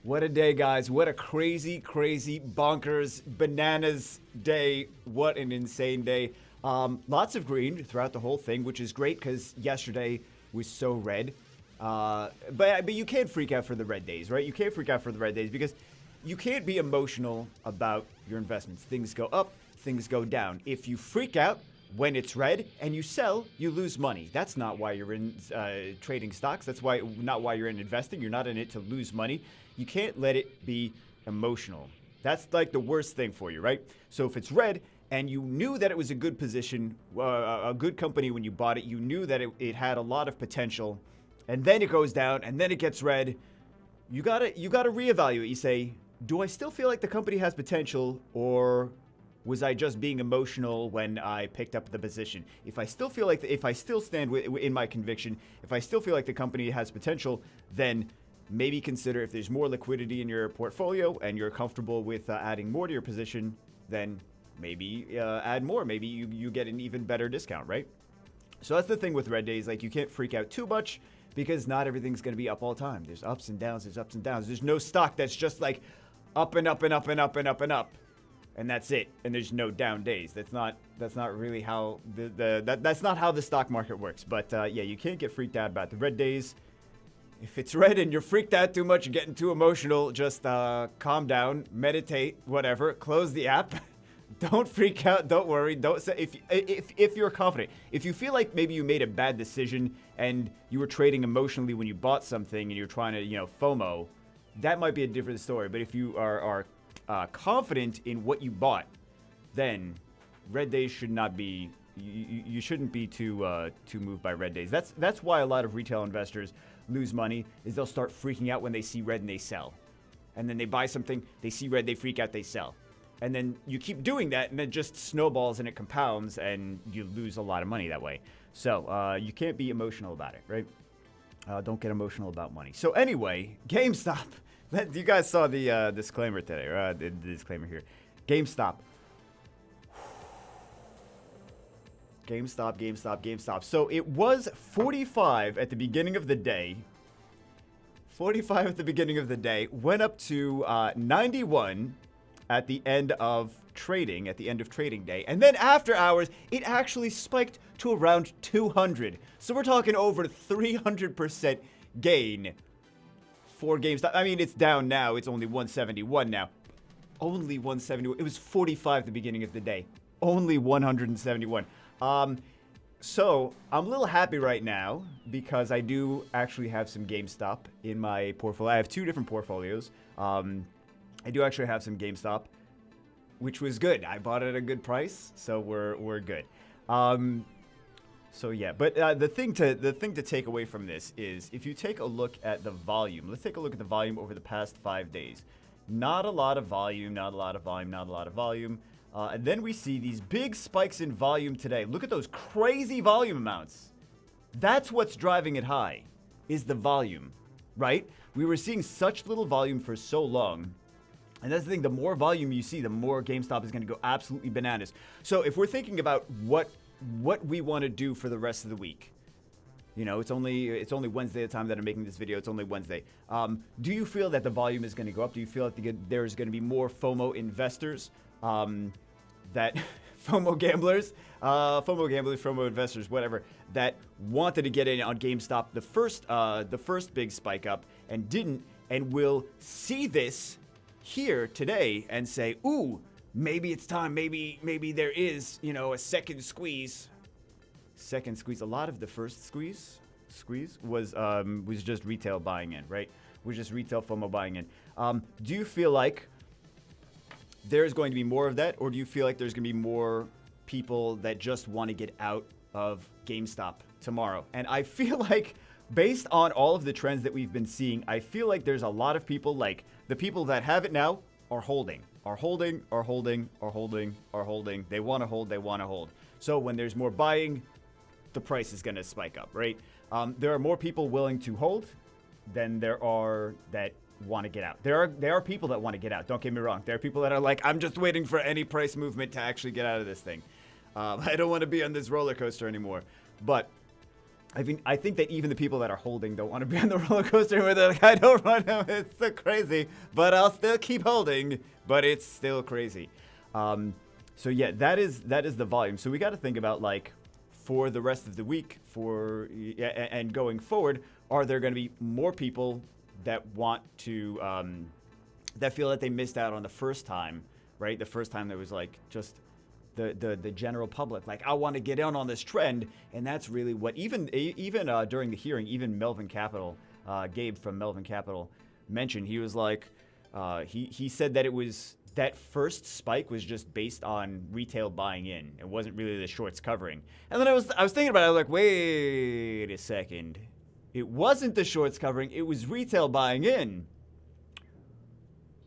What a day, guys. What a crazy, crazy, bonkers, bananas day. What an insane day. Lots of green throughout the whole thing, which is great because yesterday was so red. But you can't freak out for the red days, right? You can't freak out for the red days because you can't be emotional about your investments. Things go up, things go down. If you freak out when it's red and you sell, you lose money. That's not why you're in trading stocks. That's not why you're in investing. You're not in it to lose money. You can't let it be emotional. That's like the worst thing for you, right? So if it's red and you knew that it was a good position, a good company when you bought it, you knew that it had a lot of potential, and then it goes down and then it gets red, you gotta reevaluate. You say, do I still feel like the company has potential, or was I just being emotional when I picked up the position? If I still feel like, if I still stand in my conviction, if I still feel like the company has potential, then maybe consider, if there's more liquidity in your portfolio and you're comfortable with adding more to your position, then maybe add more. Maybe you get an even better discount, right? So that's the thing with red days. Like, you can't freak out too much because not everything's going to be up all the time. There's ups and downs. There's ups and downs. There's no stock that's just like up and up and up and up and up and up, and that's it. And there's no down days. That's not really how that's not how the stock market works. But yeah, you can't get freaked out about the red days. If it's red and you're freaked out too much and getting too emotional, just calm down, meditate, whatever. Close the app. Don't freak out. Don't worry. Don't say if you're confident. If you feel like maybe you made a bad decision and you were trading emotionally when you bought something and you're trying to, FOMO, that might be a different story. But if you are confident in what you bought, then red days should not be. You shouldn't be too moved by red days. That's why a lot of retail investors lose money. Is they'll start freaking out when they see red and they sell, and then they buy something, they see red, they freak out, they sell. And then you keep doing that, and it just snowballs and it compounds, and you lose a lot of money that way. So you can't be emotional about it, right? Don't get emotional about money. So anyway, GameStop. You guys saw the disclaimer today, or the disclaimer here. GameStop. GameStop. So it was 45 at the beginning of the day. 45 at the beginning of the day. Went up to 91 at the end of trading day. And then after hours, it actually spiked to around 200. So we're talking over 300% gain for GameStop. I mean, it's down now. It's only 171 now. Only 171. It was 45 at the beginning of the day. Only 171. So I'm a little happy right now because I do actually have some GameStop in my portfolio. I have two different portfolios. I do actually have some GameStop, which was good. I bought it at a good price, so we're good. So yeah, but the thing to take away from this is, if you take a look at the volume, let's take a look at the volume over the past 5 days. Not a lot of volume. And then we see these big spikes in volume today. Look at those crazy volume amounts. That's what's driving it high, is the volume, right? We were seeing such little volume for so long. And that's the thing, the more volume you see, the more GameStop is going to go absolutely bananas. So if we're thinking about what we want to do for the rest of the week, it's only Wednesday at the time that I'm making this video. It's only Wednesday. Do you feel that the volume is going to go up? Do you feel like there's going to be more FOMO investors, that FOMO gamblers, FOMO investors, whatever, that wanted to get in on GameStop the first big spike up and didn't, and will see this here today and say, ooh, maybe it's time, maybe there is, a second squeeze. A lot of the first squeeze was just retail buying in, right? Was just retail FOMO buying in. Do you feel like there's going to be more of that, or do you feel like there's going to be more people that just want to get out of GameStop tomorrow? And I feel like, based on all of the trends that we've been seeing, I feel like there's a lot of people, like the people that have it now, are holding. They want to hold. So when there's more buying, the price is going to spike up, right? There are more people willing to hold than there are that want to get out. There are people that want to get out. Don't get me wrong. There are people that are like, I'm just waiting for any price movement to actually get out of this thing. I don't want to be on this roller coaster anymore. But I think that even the people that are holding don't want to be on the roller coaster where they're like, I don't want to. It's so crazy, but I'll still keep holding. But it's still crazy. So yeah, that is the volume. So we got to think about like for the rest of the week and going forward, are there going to be more people that want to that feel that they missed out on the first time, right? The first time there was like just the general public, like I want to get in on this trend, and that's really what even during the hearing, even Melvin Capital, Gabe from Melvin Capital mentioned. He was like, he said that it was that first spike was just based on retail buying in. It wasn't really the shorts covering. And then I was thinking about it. I was like, wait a second, it wasn't the shorts covering. It was retail buying in.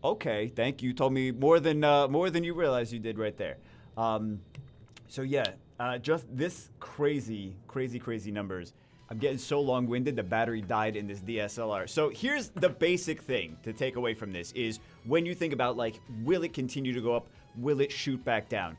Okay, thank you. You told me more than you realized you did right there. So yeah, just this crazy numbers. I'm getting so long-winded, the battery died in this DSLR. So here's the basic thing to take away from this is when you think about like, will it continue to go up? Will it shoot back down?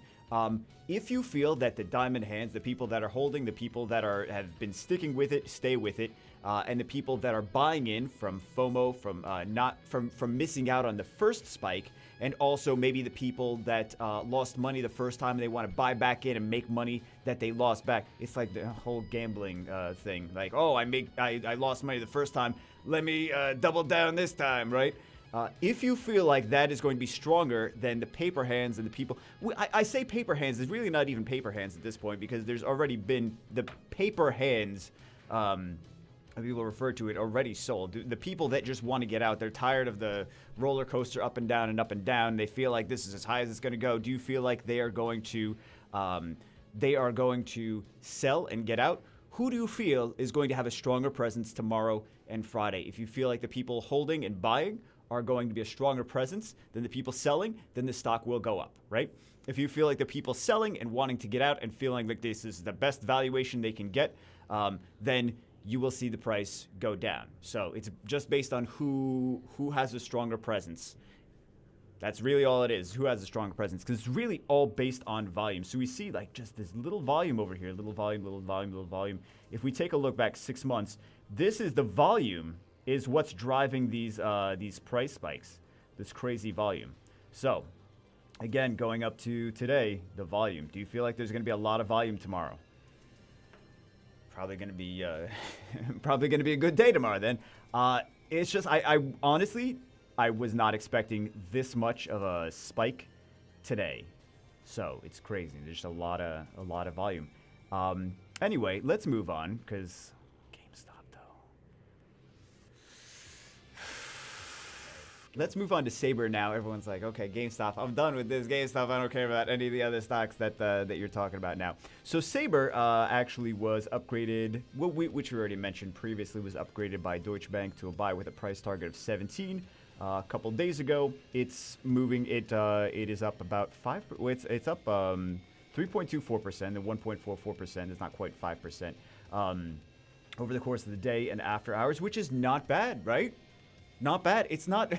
If you feel that the diamond hands, the people that are holding, the people that have been sticking with it, stay with it, and the people that are buying in from FOMO, from missing out on the first spike, and also maybe the people that lost money the first time and they want to buy back in and make money that they lost back. It's like the whole gambling thing. Like, oh, I lost money the first time. Let me double down this time, right? If you feel like that is going to be stronger than the paper hands and the people, I say paper hands, it's really not even paper hands at this point because there's already been the paper hands, people refer to it, already sold. The people that just want to get out, they're tired of the roller coaster up and down and up and down. They feel like this is as high as it's going to go. Do you feel like they are going to sell and get out? Who do you feel is going to have a stronger presence tomorrow and Friday? If you feel like the people holding and buying are going to be a stronger presence than the people selling, then the stock will go up, right? If you feel like the people selling and wanting to get out and feeling like this is the best valuation they can get, then you will see the price go down. So it's just based on who has a stronger presence. That's really all it is, who has a stronger presence, because it's really all based on volume. So we see like just this little volume over here, little volume, little volume, little volume. If we take a look back 6 months, this is the volume is what's driving these price spikes, this crazy volume. So again, going up to today, the volume. Do you feel like there's going to be a lot of volume tomorrow? Probably going to be a good day tomorrow then. It's just I honestly I was not expecting this much of a spike today. So it's crazy. There's just a lot of volume. Anyway, let's move on because GameStop though. Let's move on to Sabre now. Everyone's like, okay, GameStop. I'm done with this GameStop. I don't care about any of the other stocks that you're talking about now. So Sabre actually was upgraded, which we already mentioned previously, was upgraded by Deutsche Bank to a buy with a price target of 17. A couple days ago, it's moving. It is up about 5. It's up 3.24%. And 1.44% is not quite 5%. Over the course of the day and after hours, which is not bad, right? Not bad. It's not.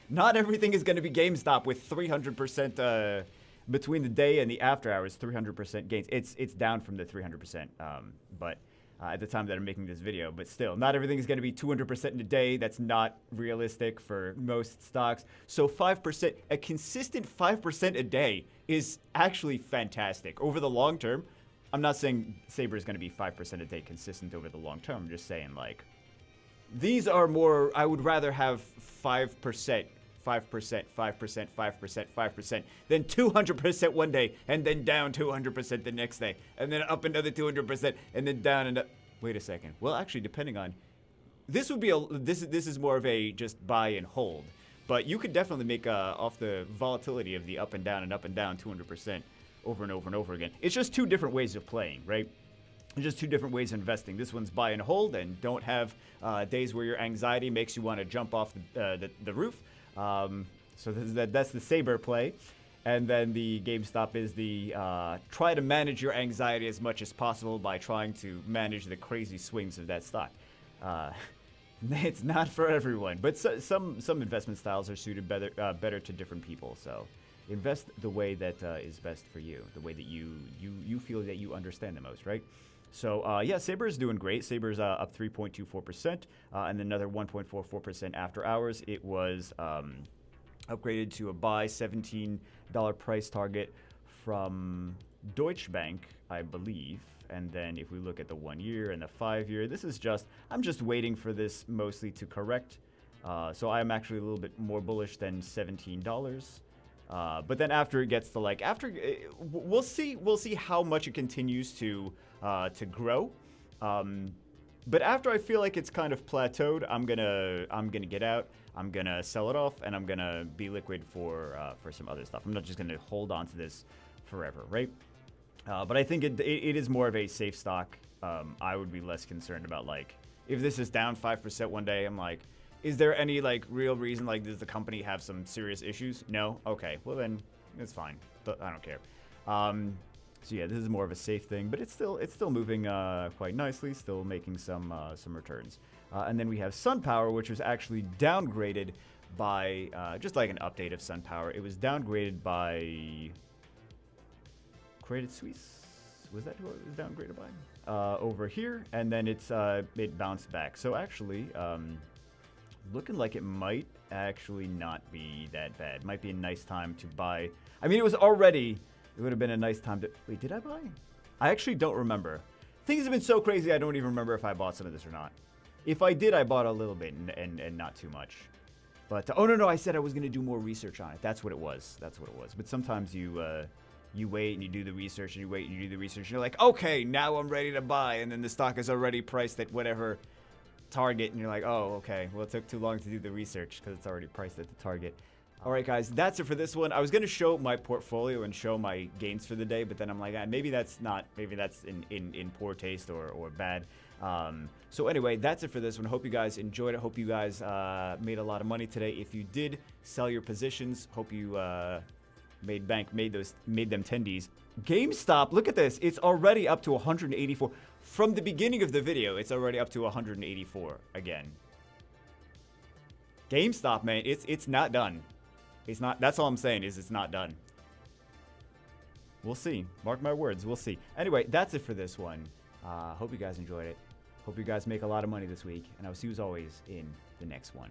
Not everything is going to be GameStop with 300% between the day and the after hours. 300% gains. It's down from the 300%. But at the time that I'm making this video, but still, not everything is going to be 200% in a day. That's not realistic for most stocks. So 5%, a consistent 5% a day is actually fantastic over the long term. I'm not saying Sabre is going to be 5% a day consistent over the long term. I'm just saying like. These are more, I would rather have 5%, 5%, 5%, 5%, 5%, then 200% one day, and then down 200% the next day, and then up another 200%, and then down and up. Wait a second. Well, actually, depending on, this would be this is more of a just buy and hold, but you could definitely make off the volatility of the up and down 200% over and over and over again. It's just two different ways of playing, right? Just two different ways of investing. This one's buy and hold, and don't have days where your anxiety makes you want to jump off the roof. So that's the Sabre play. And then the GameStop is the try to manage your anxiety as much as possible by trying to manage the crazy swings of that stock. It's not for everyone, but some investment styles are suited better to different people. So invest the way that is best for you, the way that you feel that you understand the most, right? So yeah, Saber is doing great. Saber's up 3.24%, and another 1.44% after hours. It was upgraded to a buy $17 price target from Deutsche Bank, I believe. And then if we look at the 1 year and the 5 year, this is just, I'm just waiting for this mostly to correct. So I'm actually a little bit more bullish than $17. But then after it gets to like, we'll see how much it continues to grow. But after I feel like it's kind of plateaued, I'm gonna get out. I'm gonna sell it off, and I'm gonna be liquid for some other stuff. I'm not just gonna hold on to this forever, right? But I think it is more of a safe stock. I would be less concerned about like if this is down 5% one day. I'm like, is there any like real reason? Like, does the company have some serious issues? No. Okay. Well then, it's fine. I don't care. So yeah, this is more of a safe thing, but it's still moving quite nicely. Still making some returns. And then we have SunPower, which was actually downgraded by just like an update of SunPower. It was downgraded by Credit Suisse. Was that who it was downgraded by? Over here, and then it bounced back. So actually, looking like it might actually not be that bad. Might be a nice time to buy. I mean, it was already. It would have been a nice time to. Wait, did I buy? I actually don't remember. Things have been so crazy. I don't even remember if I bought some of this or not. If I did, I bought a little bit and not too much. But oh no, I said I was gonna do more research on it. That's what it was. But sometimes you wait and you do the research and you wait and you do the research and you're like, okay, now I'm ready to buy, and then the stock is already priced at whatever target, and you're like, oh, okay, well, it took too long to do the research because it's already priced at the target. All right, guys, that's it for this one. I was going to show my portfolio and show my gains for the day, but then I'm like, maybe that's in poor taste or bad. So anyway, that's it for this one. Hope you guys enjoyed it. Hope you guys made a lot of money today. If you did sell your positions, hope you made bank, made them tendies. GameStop, look at this. It's already up to 184. From the beginning of the video, it's already up to 184 again. GameStop, man, it's not done. It's not. That's all I'm saying is it's not done. We'll see. Mark my words. We'll see. Anyway, that's it for this one. Hope you guys enjoyed it. Hope you guys make a lot of money this week. And I'll see you as always in the next one.